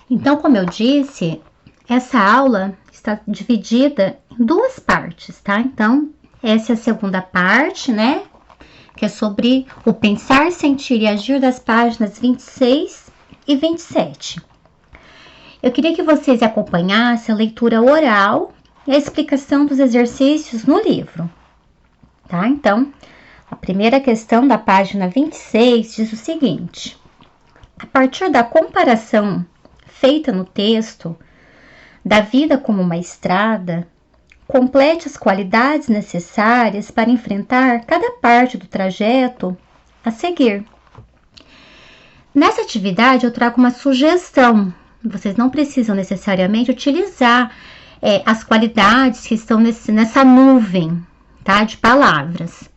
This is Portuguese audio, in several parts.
Então, como eu disse, essa aula está dividida em duas partes, tá? Então, essa é a segunda parte, né? Que é sobre o pensar, sentir e agir das páginas 26 e 27. Eu queria que vocês acompanhassem a leitura oral e a explicação dos exercícios no livro, tá? Então, a primeira questão da página 26 diz o seguinte: a partir da comparação feita no texto da vida como uma estrada, complete as qualidades necessárias para enfrentar cada parte do trajeto a seguir. Nessa atividade, eu trago uma sugestão. Vocês não precisam necessariamente utilizar as qualidades que estão nessa nuvem, tá, de palavras.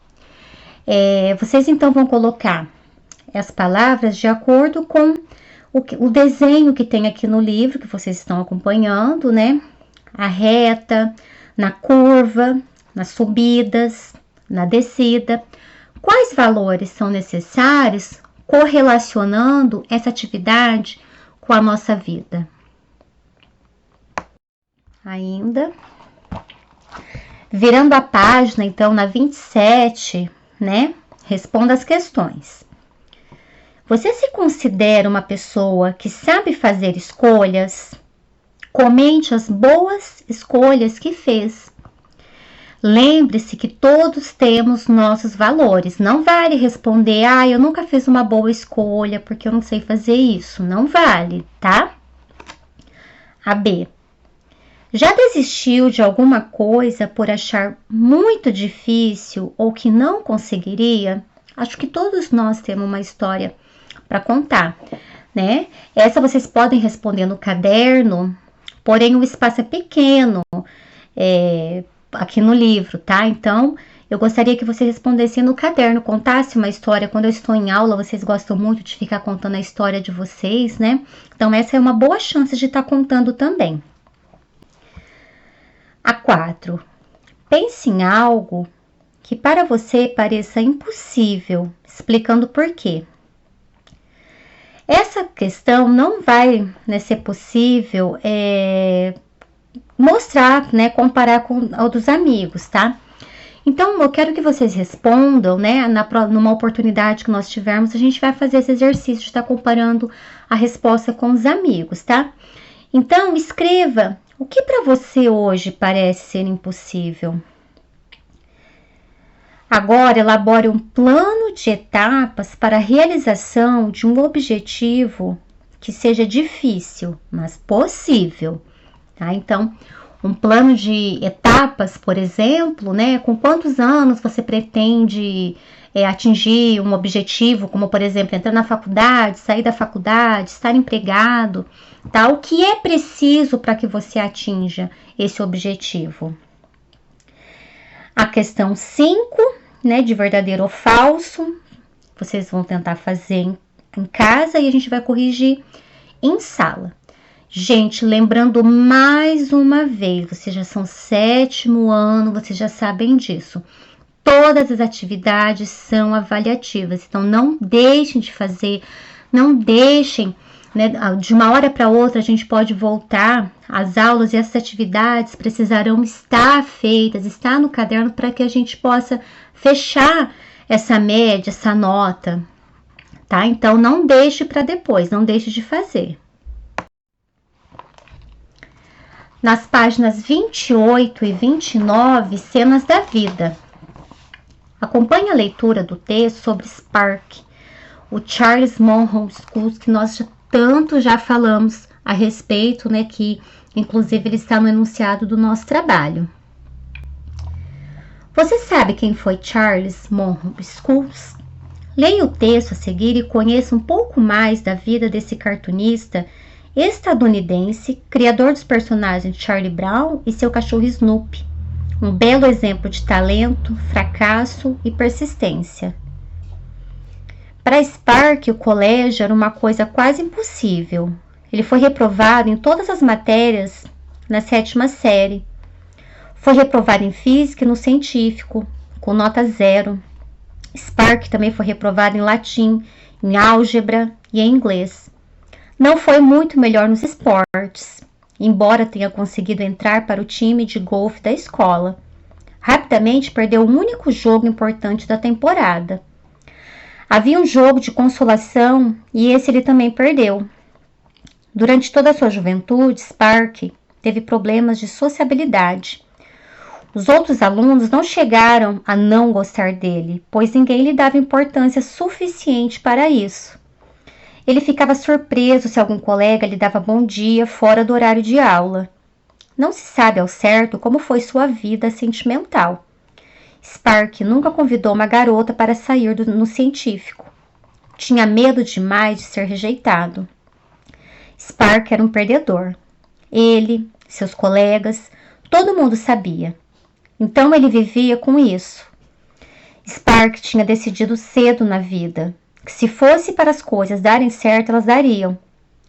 Vocês então vão colocar as palavras de acordo com o desenho que tem aqui no livro, que vocês estão acompanhando, né? A reta, na curva, nas subidas, na descida. Quais valores são necessários correlacionando essa atividade com a nossa vida? Ainda. Virando a página, então, na 27, né? Responda as questões. Você se considera uma pessoa que sabe fazer escolhas? Comente as boas escolhas que fez. Lembre-se que todos temos nossos valores. Não vale responder, eu nunca fiz uma boa escolha porque eu não sei fazer isso. Não vale, tá? A B. Já desistiu de alguma coisa por achar muito difícil ou que não conseguiria? Acho que todos nós temos uma história para contar, né? Essa vocês podem responder no caderno, porém o espaço é pequeno aqui no livro, tá? Então, eu gostaria que vocês respondessem no caderno, contasse uma história. Quando eu estou em aula, vocês gostam muito de ficar contando a história de vocês, né? Então, essa é uma boa chance de estar contando também. A 4. Pense em algo que para você pareça impossível, explicando por quê. Essa questão não vai, né, ser possível mostrar, né, comparar com a dos amigos, tá? Então, eu quero que vocês respondam, né, numa oportunidade que nós tivermos, a gente vai fazer esse exercício de estar comparando a resposta com os amigos, tá? Então, escreva o que para você hoje parece ser impossível. Agora, elabore um plano de etapas para a realização de um objetivo que seja difícil, mas possível, tá? Então, um plano de etapas, por exemplo, né? Com quantos anos você pretende atingir um objetivo, como, por exemplo, entrar na faculdade, sair da faculdade, estar empregado, tá? O que é preciso para que você atinja esse objetivo? A questão 5, né, de verdadeiro ou falso, vocês vão tentar fazer em casa e a gente vai corrigir em sala. Gente, lembrando mais uma vez, vocês já são 7º ano, vocês já sabem disso. Todas as atividades são avaliativas, então não deixem de fazer, não deixem, né, de uma hora para outra a gente pode voltar às aulas e essas atividades precisarão estar feitas, estar no caderno para que a gente possa fechar essa média, essa nota, tá? Então não deixe para depois, não deixe de fazer. Nas páginas 28 e 29, cenas da vida. Acompanhe a leitura do texto sobre Spark, o Charles Monroe School, que nós tanto já falamos a respeito, né, que inclusive ele está no enunciado do nosso trabalho. Você sabe quem foi Charles Monroe Schools? Leia o texto a seguir e conheça um pouco mais da vida desse cartunista estadunidense, criador dos personagens Charlie Brown e seu cachorro Snoopy. Um belo exemplo de talento, fracasso e persistência. Para Spark, o colégio era uma coisa quase impossível. Ele foi reprovado em todas as matérias na 7ª série. Foi reprovado em física e no científico, com nota 0. Spark também foi reprovado em latim, em álgebra e em inglês. Não foi muito melhor nos esportes, embora tenha conseguido entrar para o time de golfe da escola. Rapidamente perdeu o único jogo importante da temporada. Havia um jogo de consolação e esse ele também perdeu. Durante toda a sua juventude, Spark teve problemas de sociabilidade. Os outros alunos não chegaram a não gostar dele, pois ninguém lhe dava importância suficiente para isso. Ele ficava surpreso se algum colega lhe dava bom dia fora do horário de aula. Não se sabe ao certo como foi sua vida sentimental. Spark nunca convidou uma garota para sair no científico. Tinha medo demais de ser rejeitado. Spark era um perdedor. Ele, seus colegas, todo mundo sabia. Então ele vivia com isso. Spark tinha decidido cedo na vida que se fosse para as coisas darem certo, elas dariam.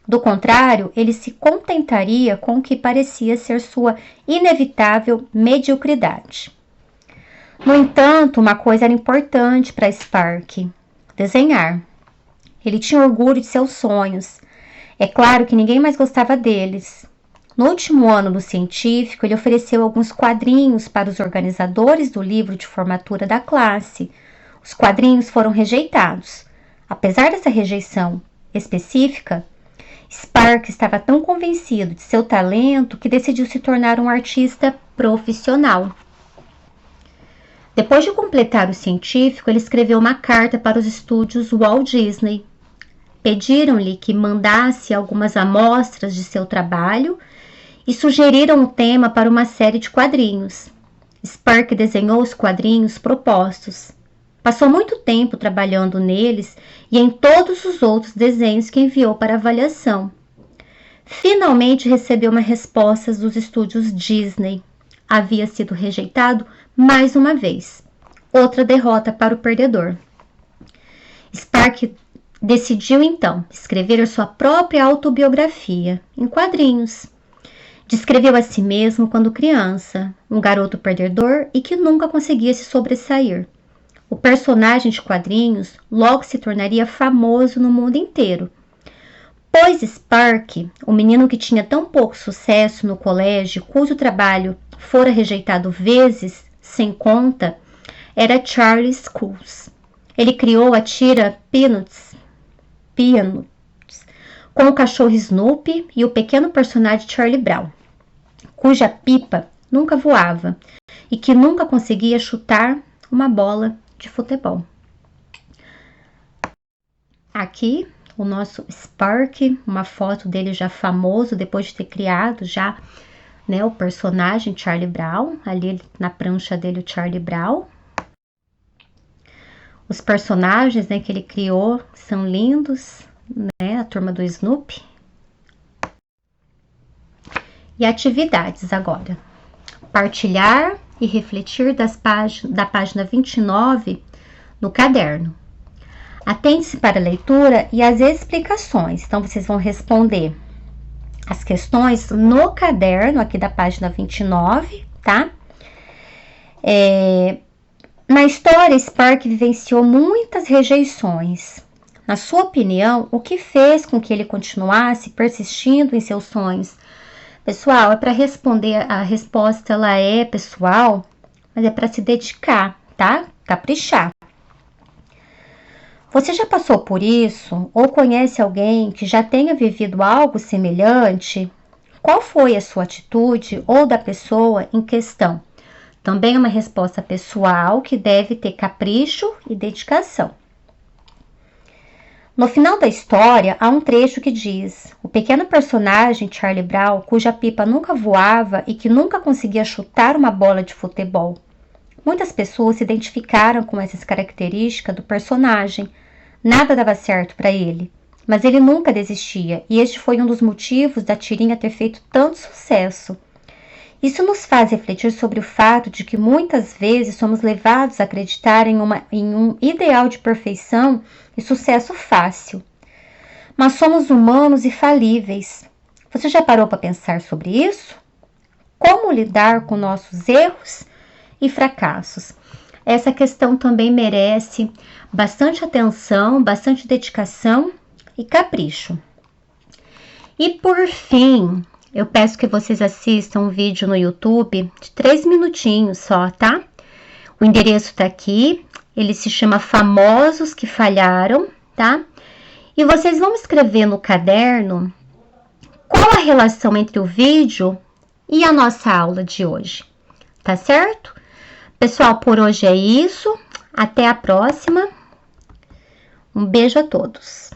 Do contrário, ele se contentaria com o que parecia ser sua inevitável mediocridade. No entanto, uma coisa era importante para Spark: desenhar. Ele tinha orgulho de seus sonhos. É claro que ninguém mais gostava deles. No último ano do científico, ele ofereceu alguns quadrinhos para os organizadores do livro de formatura da classe. Os quadrinhos foram rejeitados. Apesar dessa rejeição específica, Spark estava tão convencido de seu talento que decidiu se tornar um artista profissional. Depois de completar o científico, ele escreveu uma carta para os estúdios Walt Disney. Pediram-lhe que mandasse algumas amostras de seu trabalho e sugeriram o tema para uma série de quadrinhos. Spark desenhou os quadrinhos propostos. Passou muito tempo trabalhando neles e em todos os outros desenhos que enviou para avaliação. Finalmente recebeu uma resposta dos estúdios Disney. Havia sido rejeitado mais uma vez. Outra derrota para o perdedor. Spark decidiu então escrever a sua própria autobiografia em quadrinhos. Descreveu a si mesmo quando criança, um garoto perdedor e que nunca conseguia se sobressair. O personagem de quadrinhos logo se tornaria famoso no mundo inteiro, pois Spark, o menino que tinha tão pouco sucesso no colégio, cujo trabalho fora rejeitado vezes sem conta, era Charlie Schulz. Ele criou a tira Peanuts, com o cachorro Snoopy e o pequeno personagem Charlie Brown, cuja pipa nunca voava e que nunca conseguia chutar uma bola de futebol. Aqui o nosso Spark, uma foto dele já famoso depois de ter criado já, né, o personagem Charlie Brown, ali na prancha dele o Charlie Brown. Os personagens, né, que ele criou são lindos, né, a turma do Snoopy. E atividades agora. Partilhar e refletir da página 29 no caderno. Atente-se para a leitura e as explicações. Então, vocês vão responder as questões no caderno, aqui da página 29, tá? Na história, Spark vivenciou muitas rejeições. Na sua opinião, o que fez com que ele continuasse persistindo em seus sonhos? Pessoal, é para responder, a resposta ela é pessoal, mas é para se dedicar, tá? Caprichar. Você já passou por isso ou conhece alguém que já tenha vivido algo semelhante? Qual foi a sua atitude ou da pessoa em questão? Também é uma resposta pessoal que deve ter capricho e dedicação. No final da história, há um trecho que diz: o pequeno personagem Charlie Brown, cuja pipa nunca voava e que nunca conseguia chutar uma bola de futebol. Muitas pessoas se identificaram com essas características do personagem. Nada dava certo para ele, mas ele nunca desistia, e este foi um dos motivos da tirinha ter feito tanto sucesso. Isso nos faz refletir sobre o fato de que muitas vezes somos levados a acreditar em um ideal de perfeição e sucesso fácil. Mas somos humanos e falíveis. Você já parou para pensar sobre isso? Como lidar com nossos erros e fracassos? Essa questão também merece bastante atenção, bastante dedicação e capricho. E por fim, eu peço que vocês assistam um vídeo no YouTube de 3 minutinhos só, tá? O endereço tá aqui, ele se chama Famosos que Falharam, tá? E vocês vão escrever no caderno qual a relação entre o vídeo e a nossa aula de hoje, tá certo? Pessoal, por hoje é isso. Até a próxima. Um beijo a todos.